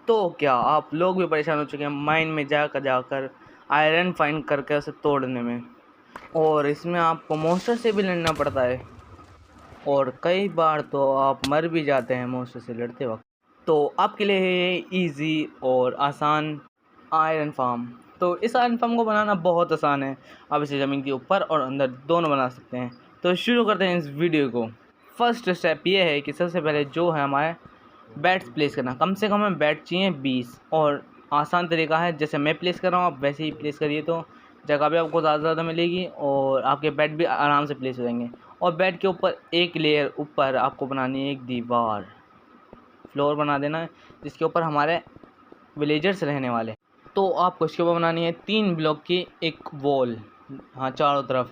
तो क्या आप लोग भी परेशान हो चुके हैं माइन में जाकर आयरन फाइंड करके उसे तोड़ने में, और इसमें आपको मॉन्स्टर से भी लड़ना पड़ता है और कई बार तो आप मर भी जाते हैं मॉन्स्टर से लड़ते वक्त। तो आपके लिए है ये ईजी और आसान आयरन फार्म। तो इस आयरन फार्म को बनाना बहुत आसान है, आप इसे ज़मीन के ऊपर और अंदर दोनों बना सकते हैं। तो शुरू करते हैं इस वीडियो को। फर्स्ट स्टेप ये है कि सबसे पहले जो है हमारे बैट्स प्लेस करना। कम से कम हमें बैट चाहिए 20, और आसान तरीका है जैसे मैं प्लेस कर रहा हूँ आप वैसे ही प्लेस करिए, तो जगह भी आपको ज़्यादा मिलेगी और आपके बैट भी आराम से प्लेस हो जाएंगे। और बैट के ऊपर एक लेयर ऊपर आपको बनानी है एक दीवार, फ्लोर बना देना है जिसके ऊपर हमारे विलेजर्स रहने वाले। तो आपको इसके ऊपर बनानी है 3 ब्लॉक की एक वॉल, हाँ चारों तरफ,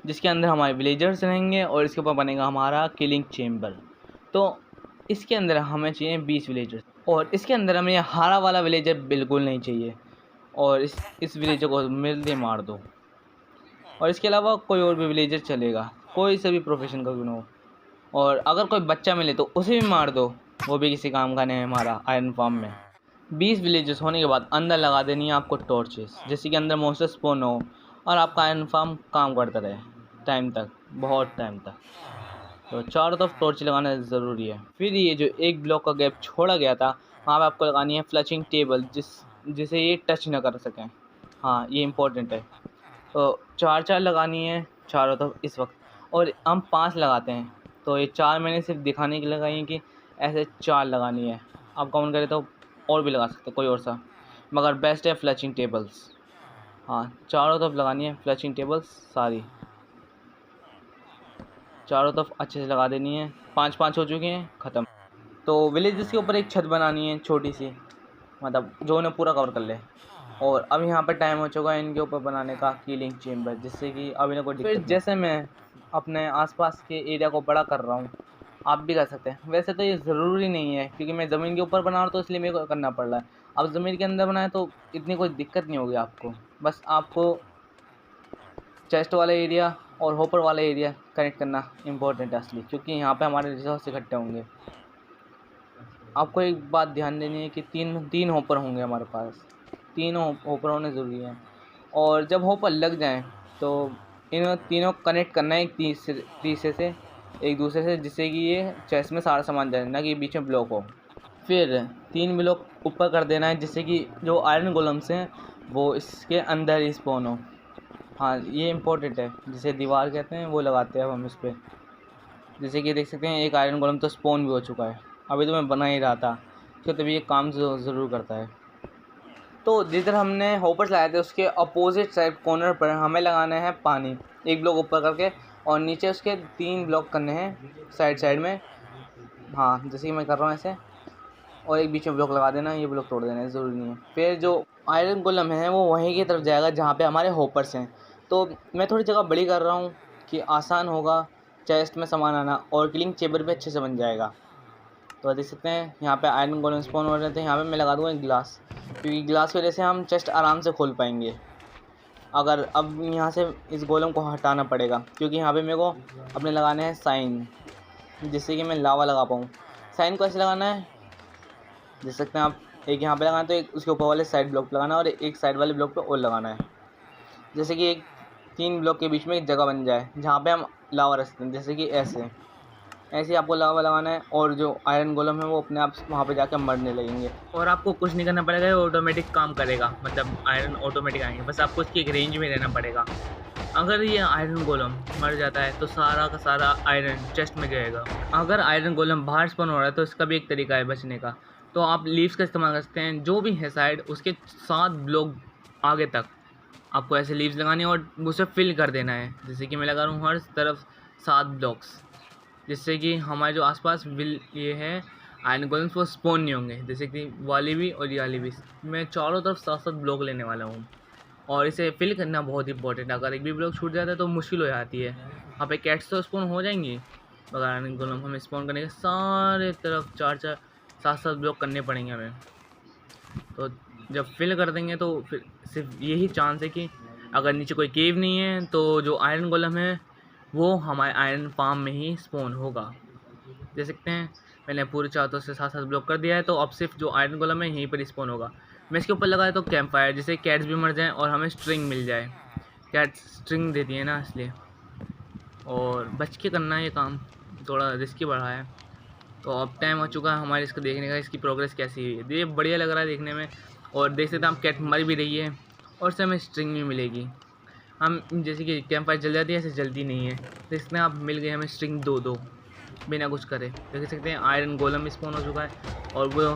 जिसके अंदर हमारे विलेजर्स रहेंगे और इसके ऊपर बनेगा हमारा किलिंग चेम्बर। तो इसके अंदर हमें चाहिए 20 विलेजर्स, और इसके अंदर हमें ये हरा वाला विलेजर बिल्कुल नहीं चाहिए, और इस विलेजर को मिलते मार दो। और इसके अलावा कोई और भी विलेजर चलेगा, कोई से भी प्रोफेशन का क्यों ना हो। और अगर कोई बच्चा मिले तो उसे भी मार दो, वो भी किसी काम का नहीं है हमारा आयरन फार्म में। 20 विलेजेस होने के बाद अंदर लगा देनी है आपको टॉर्चेस, जैसे कि अंदर मॉन्स्टर स्पॉन हो और आपका आयरन फार्म काम करता रहे टाइम तक, बहुत टाइम तक। तो चारों तरफ टॉर्च लगाना ज़रूरी है। फिर ये जो एक ब्लॉक का गैप छोड़ा गया था वहाँ पे आपको लगानी है फ्लचिंग टेबल, जिसे ये टच ना कर सकें। हाँ ये इम्पोर्टेंट है। तो 4 लगानी है चारों तरफ इस वक्त, और हम 5 लगाते हैं। तो ये 4 मैंने सिर्फ दिखाने के लिए लगाई हैं कि ऐसे 4 लगानी है। आप काउंट करें तो और भी लगा सकते हैं कोई और सा, मगर बेस्ट है फ्लचिंग टेबल्स। हाँ चारों तरफ लगानी है फ्लचिंग टेबल्स सारी, चारों तरफ अच्छे से लगा देनी है। 5 हो चुके हैं, ख़त्म। तो विलेजेस के ऊपर एक छत बनानी है छोटी सी, मतलब जो उन्हें पूरा कवर कर ले। और अब यहाँ पर टाइम हो चुका है इनके ऊपर बनाने का कीलिंग चेम्बर, जिससे कि अब इन्हें कोई दिक्कत नहीं। जैसे मैं अपने आसपास के एरिया को बड़ा कर रहा हूँ, आप भी कर सकते हैं। वैसे तो ये ज़रूरी नहीं है क्योंकि मैं ज़मीन के ऊपर बना रहा हूँ तो इसलिए मेरे को करना पड़ रहा है। अब ज़मीन के अंदर बनाए तो इतनी कोई दिक्कत नहीं होगी आपको। बस आपको चेस्ट वाला एरिया और होपर वाला एरिया कनेक्ट करना इम्पोर्टेंट है असली, क्योंकि यहाँ पे हमारे रिसोर्स इकट्ठे होंगे। आपको एक बात ध्यान देनी है कि तीन होपर होंगे हमारे पास, तीनों होपर होने ज़रूरी हैं। और जब होपर लग जाएं तो इन तीनों कनेक्ट करना है एक तीसरे से, एक दूसरे से, जिससे कि ये चेस्ट में सारा सामान जाए, ना कि बीच में ब्लॉक हो। फिर 3 ब्लॉक ऊपर कर देना है जिससे कि जो आयरन गोलम्स हैं वो इसके अंदर ही स्पॉन हो। हाँ ये इम्पोर्टेंट है, जिसे दीवार कहते हैं वो लगाते हैं अब हम इस पर। जैसे कि देख सकते हैं एक आयरन गोलम तो स्पॉन भी हो चुका है, अभी तो मैं बना ही रहा था, तो तभी ये काम ज़रूर करता है। तो जिधर हमने होपर्स लगाए थे उसके अपोजिट साइड कॉर्नर पर हमें लगाना है पानी, एक ब्लॉक ऊपर करके, और नीचे उसके 3 ब्लॉक करने हैं साइड में। हाँ जैसे कि मैं कर रहा हूँ ऐसे, और एक बीच में ब्लॉक लगा देना, ये ब्लॉक तोड़ देना है, ज़रूरी नहीं है। फिर जो आयरन गोलम है वो वहीं की तरफ जाएगा जहाँ पे हमारे होपर्स हैं। तो मैं थोड़ी जगह बड़ी कर रहा हूँ कि आसान होगा चेस्ट में सामान आना, और किलिंग चेम्बर भी अच्छे से बन जाएगा। तो देख सकते हैं यहाँ पे आयरन गोलम स्पॉन हो रहे थे, यहाँ पे मैं लगा दूँगा एक गिलास, क्योंकि गिलास की वजह से हम चेस्ट आराम से खोल पाएंगे। अगर अब यहाँ से इस गोलम को हटाना पड़ेगा क्योंकि यहाँ पे मेरे को अपने लगाने हैं साइन, जिससे कि मैं लावा लगा पाऊँ। साइन को ऐसे लगाना है, देख सकते हैं आप, एक यहाँ पे लगाना है तो एक उसके ऊपर वाले साइड ब्लॉक पे लगाना है और एक साइड वाले ब्लॉक पे और लगाना है, जैसे कि एक 3 ब्लॉक के बीच में एक जगह बन जाए जहाँ पे हम लावा रख सकते हैं, जैसे कि ऐसे ही आपको लावा लगाना है। और जो आयरन गोलम है वो अपने आप वहाँ पे जाकर मरने लगेंगे और आपको कुछ नहीं करना पड़ेगा, ये ऑटोमेटिक काम करेगा, मतलब आयरन ऑटोमेटिक आएंगे, बस आपको उसकी एक रेंज में रहना पड़ेगा। अगर ये आयरन गोलम मर जाता है तो सारा का सारा आयरन चेस्ट में जाएगा। अगर आयरन गोलम बाहर स्पॉन हो रहा है तो इसका भी एक तरीका है बचने का, तो आप लीव्स का इस्तेमाल कर सकते हैं, जो भी है साइड उसके 7 ब्लॉक आगे तक आपको ऐसे लीव्स लगानी है और उसे फिल कर देना है, जैसे कि मैं लगा रहा हूँ हर तरफ 7 ब्लॉक्स, जिससे कि हमारे जो आसपास ये है आयरन गोलम्स वो स्पॉन नहीं होंगे, जैसे कि वाली भी और ये वाली भी। मैं चारों तरफ 7 ब्लॉक लेने वाला हूँ, और इसे फिल करना बहुत इंपॉर्टेंट है। अगर एक भी ब्लॉक छूट जाता है तो मुश्किल हो जाती है। वहाँ पे कैट्स तो स्पॉन हो जाएंगी, मगर आयरन गोलम हमें स्पॉन करने के सारे तरफ 7 ब्लॉक करने पड़ेंगे हमें। तो जब फिल कर देंगे तो फिर सिर्फ यही चांस है कि अगर नीचे कोई केव नहीं है तो जो आयरन गोलम है वो हमारे आयरन फार्म में ही स्पॉन होगा। देख सकते हैं मैंने पूरे चारों से साथ साथ ब्लॉक कर दिया है। तो अब सिर्फ जो आयरन गोलम है यहीं पर स्पॉन होगा। मैं इसके ऊपर लगाया तो कैंप फायर, जिससे कैट्स भी मर जाएँ और हमें स्ट्रिंग मिल जाए। कैट स्ट्रिंग देती है ना, इसलिए। और बच के करना है ये काम, थोड़ा रिस्की बढ़ा है। तो अब टाइम हो चुका है हमारे इसको देखने का, इसकी प्रोग्रेस कैसी हुई है। ये बढ़िया लग रहा है देखने में। और देख सकते हैं हम कैट मर भी रही है और इससे हमें स्ट्रिंग भी मिलेगी। हम जैसे कि कैंप फायर जल जाती है, ऐसे जल्दी नहीं है। देख सकते हैं आप मिल गए हमें स्ट्रिंग दो बिना कुछ करे। देख सकते हैं आयरन गोलम स्पॉन हो चुका है और वो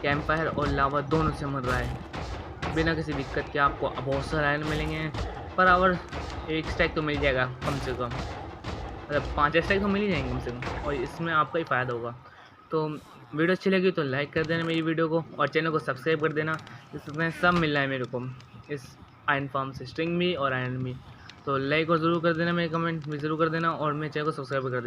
कैंप फायर और लावा दोनों से मर रहा है बिना किसी दिक्कत के। आपको बहुत सारे आयरन मिलेंगे पर आवर एक स्टैक तो मिल जाएगा कम से कम, मतलब 5 स्टैक तो मिल ही जाएंगे कम से कम, और इसमें आपका ही फ़ायदा होगा। तो वीडियो अच्छी लगी तो लाइक कर देना मेरी वीडियो को और चैनल को सब्सक्राइब कर देना। इसमें सब मिल रहा है मेरे को इस आयरन फार्म से, स्ट्रिंग भी और आयरन भी। तो लाइक और ज़रूर कर देना, मेरे कमेंट भी ज़रूर कर देना और मेरे चैनल को सब्सक्राइब कर देना।